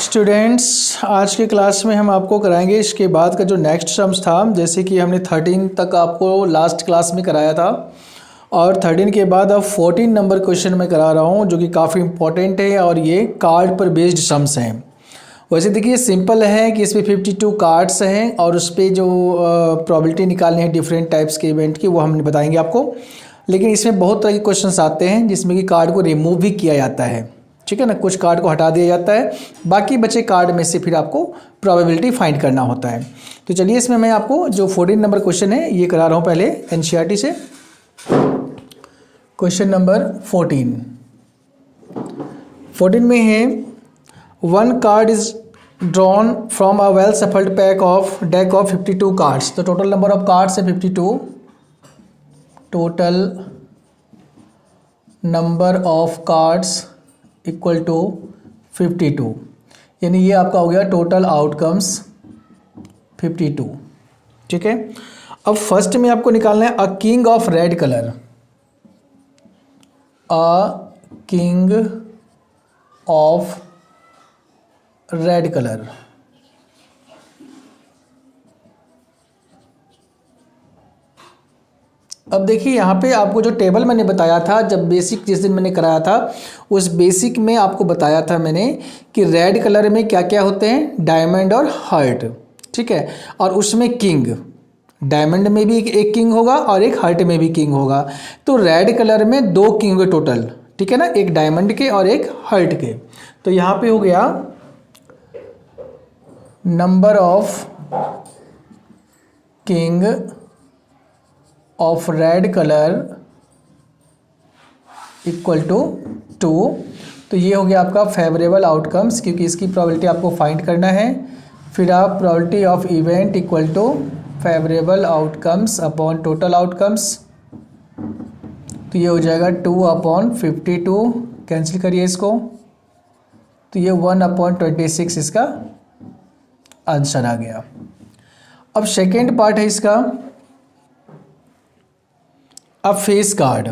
Students, आज के class में हम आपको कराएंगे इसके बाद का जो नेक्स्ट सम्स था। जैसे कि हमने 13 तक आपको लास्ट क्लास में कराया था और 13 के बाद अब 14 नंबर क्वेश्चन मैं करा रहा हूँ, जो कि काफ़ी इंपॉर्टेंट है और ये कार्ड पर बेस्ड सम्स हैं। वैसे देखिए सिंपल है कि इसमें 52 कार्ड्स हैं और उस पर जो प्रोबेबिलिटी निकालनी है डिफरेंट टाइप्स के इवेंट की, वो हम बताएंगे आपको। लेकिन इसमें बहुत तरह के क्वेश्चंस आते हैं जिसमें कि कार्ड को रिमूव भी किया जाता है, ठीक है ना। कुछ कार्ड को हटा दिया जाता है, बाकी बचे कार्ड में से फिर आपको प्रोबेबिलिटी फाइंड करना होता है। तो चलिए इसमें मैं आपको जो 14 नंबर क्वेश्चन है ये करा रहा हूँ पहले एनसीईआरटी से। क्वेश्चन नंबर 14 में है, one card is drawn from a well shuffled deck of 52 cards. तो टोटल नंबर ऑफ कार्ड्स है 52। Total number of cards equal to 52, यानी ये आपका हो गया टोटल आउटकम्स 52, ठीक है। अब फर्स्ट में आपको निकालना है a king of red colour. A king of red colour. अब देखिए यहाँ पे आपको जो टेबल मैंने बताया था, जब बेसिक जिस दिन मैंने कराया था, उस बेसिक में आपको बताया था मैंने कि रेड कलर में क्या क्या होते हैं, डायमंड और हार्ट, ठीक है। और उसमें किंग, डायमंड में भी एक किंग होगा और एक हार्ट में भी किंग होगा। तो रेड कलर में 2 किंग होंगे टोटल, ठीक है ना, एक डायमंड के और एक हार्ट के। तो यहाँ पे हो गया number of king of red colour equal to 2। तो ये हो गया आपका फेवरेबल आउटकम्स, क्योंकि इसकी प्रोबेबिलिटी आपको फाइंड करना है। फिर आप probability of event equal to favourable outcomes upon total outcomes. तो ये हो जाएगा 2/52, कैंसिल करिए इसको। तो ये 1/26 इसका आंसर आ गया। अब सेकेंड पार्ट है इसका, अब फेस कार्ड।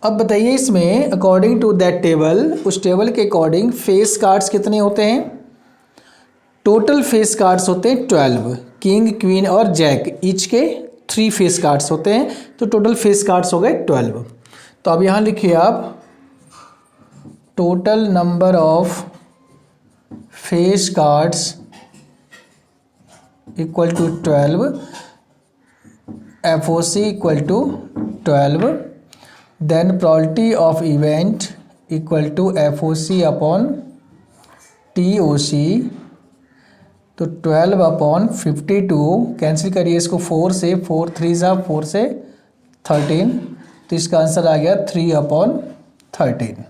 अब बताइए इसमें अकॉर्डिंग टू दैट टेबल, उस टेबल के अकॉर्डिंग फेस कार्ड्स कितने होते हैं। टोटल फेस कार्ड्स होते हैं 12, किंग क्वीन और जैक ईच के 3 फेस कार्ड्स होते हैं। तो टोटल फेस कार्ड्स हो गए 12। तो अब यहाँ लिखिए आप total number of face cards equal to 12, FOC equal to 12, then probability of event equal to FOC upon TOC। तो 12/52, कैंसिल करिए इसको 4 से, 4 3 4 से 13। तो इसका आंसर आ गया 3/13,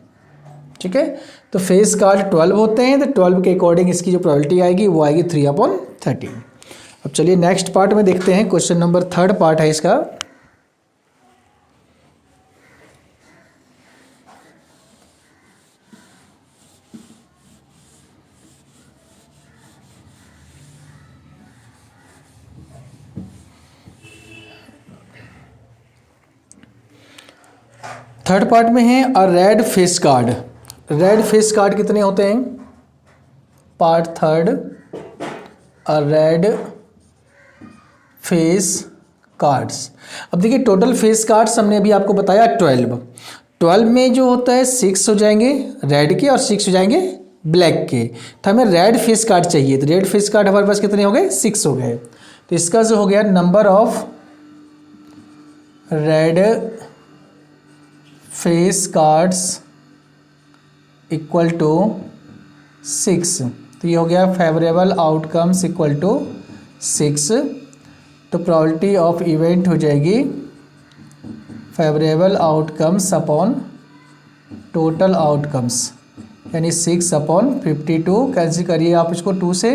ठीक है। तो फेस कार्ड 12 होते हैं, तो 12 के अकॉर्डिंग इसकी जो प्रोबेबिलिटी आएगी वो आएगी 3/13। अब चलिए नेक्स्ट पार्ट में देखते हैं। क्वेश्चन नंबर 3 पार्ट है इसका। थर्ड पार्ट में है a red face card. Red face card कितने होते हैं। Part third, a red face cards. अब देखिए टोटल फेस कार्ड्स हमने अभी आपको बताया 12 में जो होता है 6 हो जाएंगे रेड के और 6 हो जाएंगे ब्लैक के। तो हमें रेड फेस कार्ड चाहिए, तो रेड फेस कार्ड हमारे पास कितने हो गए, 6 हो गए। तो इसका जो हो गया number of red face cards equal to 6। तो ये हो गया फेवरेबल आउटकम्स इक्वल टू 6। तो प्रोबेबिलिटी ऑफ इवेंट हो जाएगी favourable outcomes upon total outcomes, यानी 6/52। कैंसिल करिए आप इसको 2 से,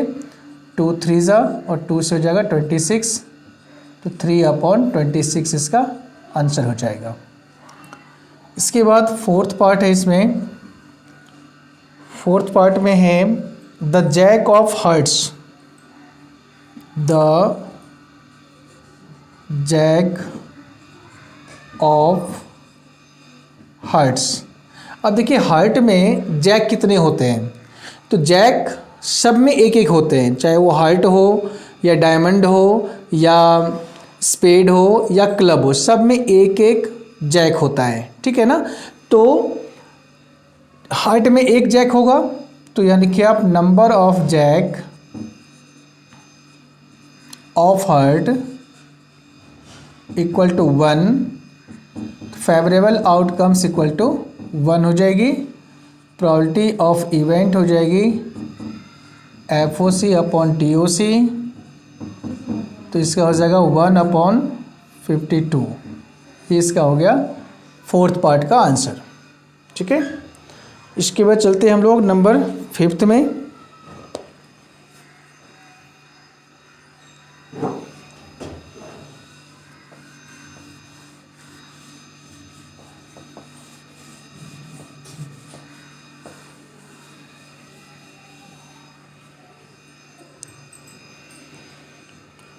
2 3 और 2 से हो जाएगा 26। तो 3/26 इसका आंसर हो जाएगा। इसके बाद फोर्थ पार्ट है इसमें। फोर्थ पार्ट में है the jack of hearts. The jack of hearts. अब देखिए हार्ट में जैक कितने होते हैं, तो जैक सब में एक एक होते हैं, चाहे वो हार्ट हो या डायमंड हो या स्पेड हो या क्लब हो, सब में एक एक जैक होता है, ठीक है ना। तो हार्ट में एक जैक होगा, तो यानी कि आप number of jack of heart equal to 1, favourable outcomes equal to 1 हो जाएगी, प्रोबेबिलिटी ऑफ इवेंट हो जाएगी FOC अपॉन TOC, तो इसका हो जाएगा 1/52। ये इसका हो गया फोर्थ पार्ट का आंसर, ठीक है। इसके बाद चलते हैं हम लोग नंबर 5 में।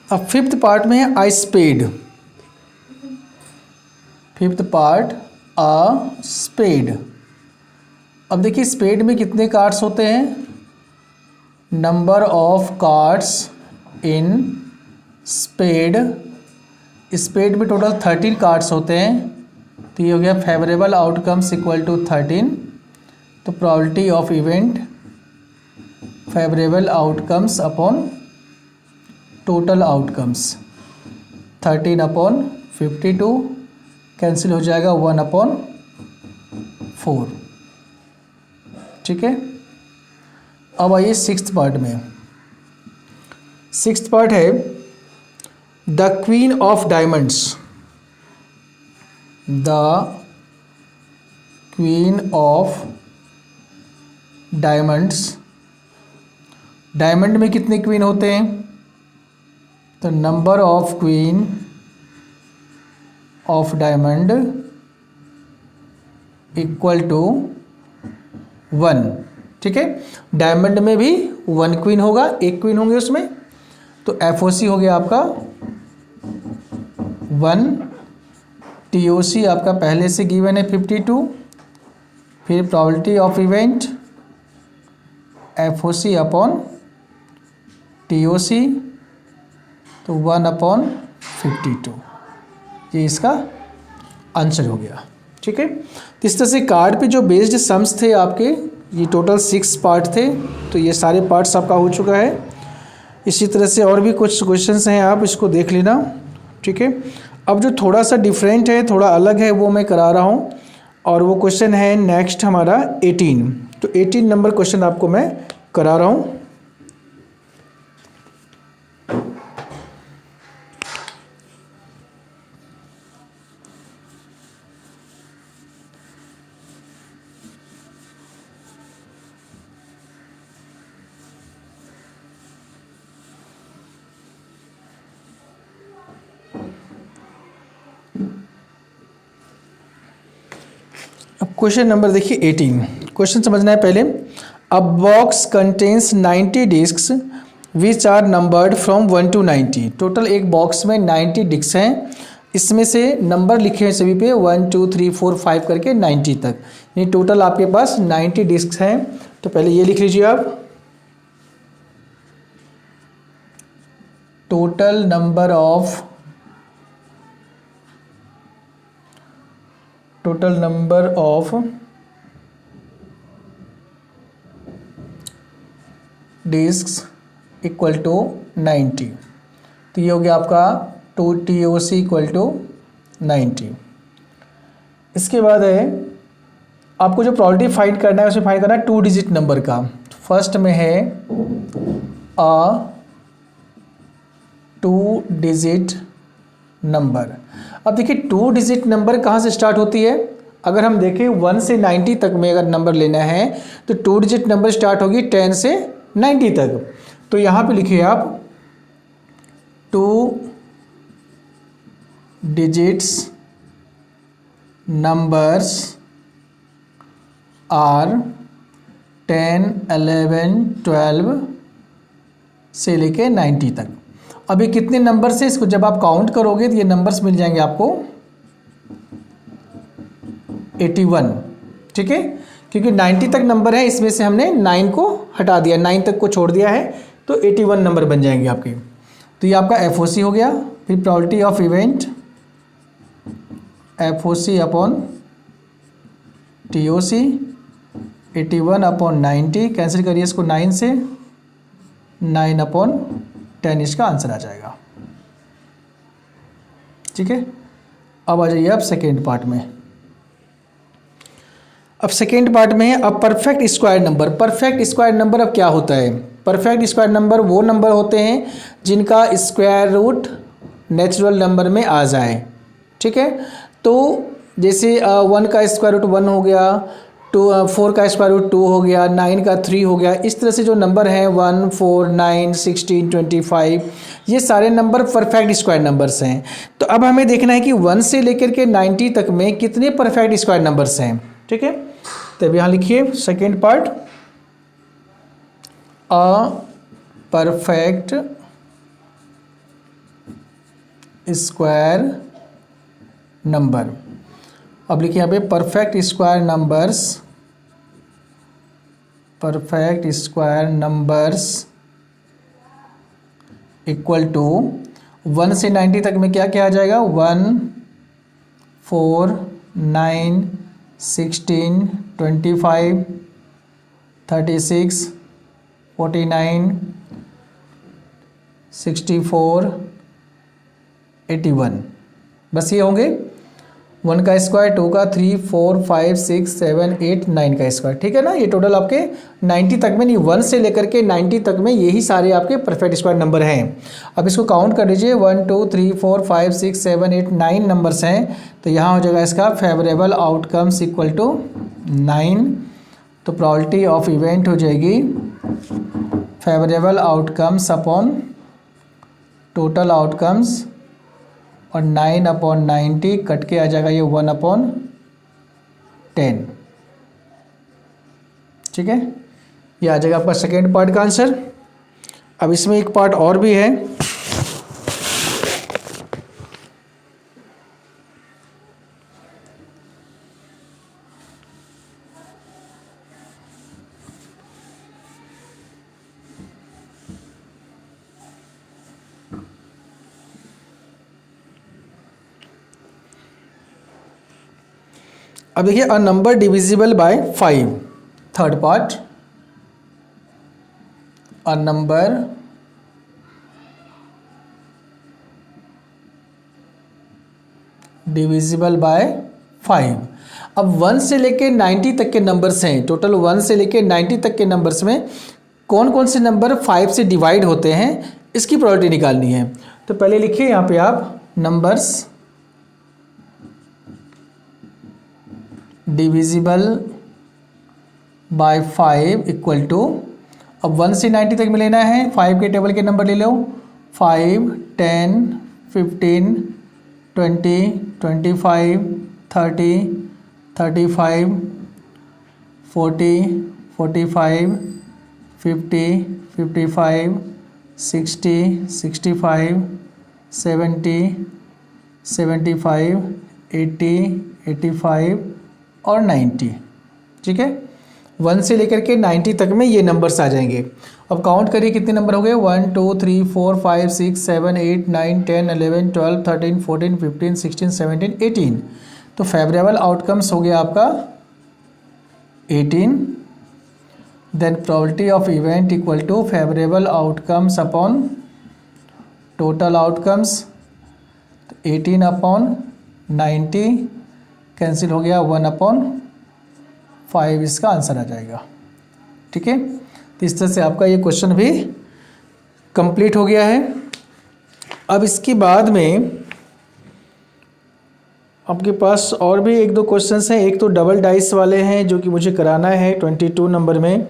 अब 5th पार्ट में है a spade. 5th part a spade. अब देखिए स्पेड में कितने कार्ड्स होते हैं, number of cards in spade, spade में टोटल 13 कार्ड्स होते हैं, तो ये हो गया फेवरेबल आउटकम्स इक्वल टू 13, तो probability of event favourable outcomes upon total outcomes 13/52 cancel हो जाएगा 1/4, ठीक है। अब आइए 6th पार्ट में। 6th पार्ट है the queen of diamonds. The queen of diamonds, diamond में कितने क्वीन होते हैं, तो number of queen of diamond equal to 1, ठीक है। डायमंड में भी 1 क्वीन होगा, एक क्वीन होंगे उसमें, तो FOC हो गया आपका 1, TOC आपका पहले से गिवन है 52, फिर probability of event FOC upon TOC, तो 1/52, ये इसका आंसर हो गया, ठीक है। तो इस तरह से कार्ड पे जो बेस्ड सम्स थे आपके, ये टोटल 6 पार्ट थे, तो ये सारे पार्ट्स आपका हो चुका है। इसी तरह से और भी कुछ क्वेश्चंस हैं, आप इसको देख लेना, ठीक है। अब जो थोड़ा सा डिफरेंट है, थोड़ा अलग है, वो मैं करा रहा हूँ, और वो क्वेश्चन है नेक्स्ट हमारा 18। तो 18 नंबर क्वेश्चन आपको मैं करा रहा हूँ। अब क्वेश्चन नंबर देखिए 18। क्वेश्चन समझना है पहले। A box contains 90 discs which are numbered from 1 to 90। Total एक बॉक्स में 90 डिस्क हैं, इसमें से नंबर लिखे हैं सभी पे 1 2 3 4 5 करके 90 तक, यानी टोटल आपके पास 90 डिस्क हैं। तो पहले ये लिख लीजिए आप, total number of discs equal to 90। तो ये हो गया आपका TOC इक्वल टू 90। इसके बाद है आपको जो प्रोबेबिलिटी फाइंड करना है, उसमें फाइंड करना है 2 डिजिट नंबर का। फर्स्ट में है अ 2 डिजिट नंबर। अब देखिए 2 डिजिट नंबर कहाँ से स्टार्ट होती है, अगर हम देखें 1 से 90 तक में अगर नंबर लेना है तो 2 डिजिट नंबर स्टार्ट होगी 10 से 90 तक। तो यहाँ पे लिखिए आप 2 डिजिट्स नंबर्स आर 10 11 12 से लेके 90 तक। अभी कितने नंबर से, इसको जब आप काउंट करोगे तो ये नंबर्स मिल जाएंगे आपको 81। ठीक है, क्योंकि 90 तक नंबर है, इसमें से हमने 9 को हटा दिया, 9 तक को छोड़ दिया है, तो 81 नंबर बन जाएंगे आपके। तो ये आपका FOC हो गया। फिर probability of event FOC upon TOC 81 upon 90, cancel करिए इसको 9 से, 9 अपॉन 10 इसका आंसर आ जाएगा। ठीक है, अब आ जाइए आप सेकेंड पार्ट में। अब सेकेंड पार्ट में है अब perfect square number. Perfect square number अब क्या होता है? परफेक्ट स्क्वायर नंबर वो नंबर होते हैं जिनका स्क्वायर रूट नेचुरल नंबर में आ जाए। ठीक है, तो जैसे 1 का स्क्वायर रूट 1 हो गया, 4 का स्क्वायर रूट 2 हो गया, 9 का 3 हो गया। इस तरह से जो नंबर हैं 1, 4, 9, 16, 25, ये सारे नंबर परफेक्ट स्क्वायर नंबर्स हैं। तो अब हमें देखना है कि 1 से लेकर के 90 तक में कितने परफेक्ट स्क्वायर नंबर्स हैं। ठीक है, तब यहाँ लिखिए second part, a perfect square number. अब लिखिए यहाँ पे perfect square numbers, perfect square numbers equal to 1 से 90 तक में क्या क्या आ जाएगा? 1, 4, 9, 16, 25, 36, 49, 64, 81, बस ये होंगे। 1 का स्क्वायर, 2 का, 3, 4, 5, 6, 7, 8, 9 का स्क्वायर। ठीक है ना, ये टोटल आपके 90 तक में, नहीं 1 से लेकर के 90 तक में यही सारे आपके परफेक्ट स्क्वायर नंबर हैं। अब इसको काउंट कर लीजिए, 1, 2, 3, 4, 5, 6, 7, 8, 9 नंबर्स हैं। तो यहाँ हो जाएगा इसका फेवरेबल आउटकम्स इक्वल टू 9। तो प्रोबेबिलिटी ऑफ इवेंट हो जाएगी favourable outcomes upon total outcomes, और 9 अपॉन 90 कट के आ जाएगा ये 1 अपॉन 10। ठीक है, ये आ जाएगा आपका सेकेंड पार्ट का आंसर। अब इसमें एक पार्ट और भी है, अब देखिए a number divisible by 5, third part, a number divisible by 5। अब 1 से लेके 90 तक के नंबर्स हैं, टोटल 1 से लेके 90 तक के नंबर्स में कौन कौन से नंबर 5 से डिवाइड होते हैं, इसकी प्रोबेबिलिटी निकालनी है। तो पहले लिखिए यहाँ पे आप numbers divisible by 5 equal to, अब 1 से 90 तक में लेना है, 5 के टेबल के नंबर ले लो, 5, 10, 15, 20, 25, 30, 35, 40, 45, 50, 55, 60, 65, 70, 75, 80, 85 और 90। ठीक है, 1 से लेकर के 90 तक में ये नंबर्स आ जाएंगे। अब काउंट करिए कितने नंबर हो गए, 1, 2, 3, 4, 5, 6, 7, 8, 9, 10, 11, 12, 13, 14, 15, 16, 17, 18। तो फेवरेबल आउटकम्स हो गया आपका 18। Then probability of event equal to favourable outcomes upon total outcomes, 18 upon 90 cancel हो गया, 1 अपॉन 5 इसका आंसर आ जाएगा। ठीक है, तो इस तरह से आपका ये क्वेश्चन भी कंप्लीट हो गया है। अब इसके बाद में आपके पास और भी 1-2 क्वेश्चंस हैं। एक तो डबल डाइस वाले हैं जो कि मुझे कराना है 22 नंबर में,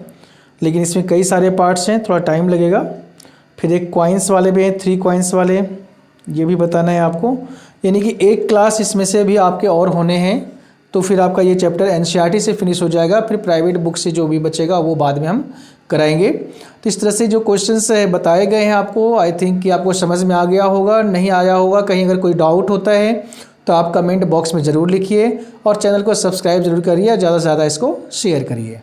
लेकिन इसमें कई सारे पार्ट्स हैं, थोड़ा टाइम लगेगा। फिर एक कॉइन्स वाले भी हैं, 3 कॉइन्स वाले, ये भी बताना है आपको। यानी कि एक क्लास इसमें से भी आपके और होने हैं, तो फिर आपका ये चैप्टर एनसीईआरटी से फिनिश हो जाएगा। फिर प्राइवेट बुक से जो भी बचेगा वो बाद में हम कराएंगे। तो इस तरह से जो क्वेश्चंस बताए गए हैं आपको, आई थिंक कि आपको समझ में आ गया होगा, नहीं आया होगा, कहीं अगर कोई डाउट होता है तो आप कमेंट बॉक्स में ज़रूर लिखिए और चैनल को सब्सक्राइब जरूर करिए, ज़्यादा से ज़्यादा इसको शेयर करिए।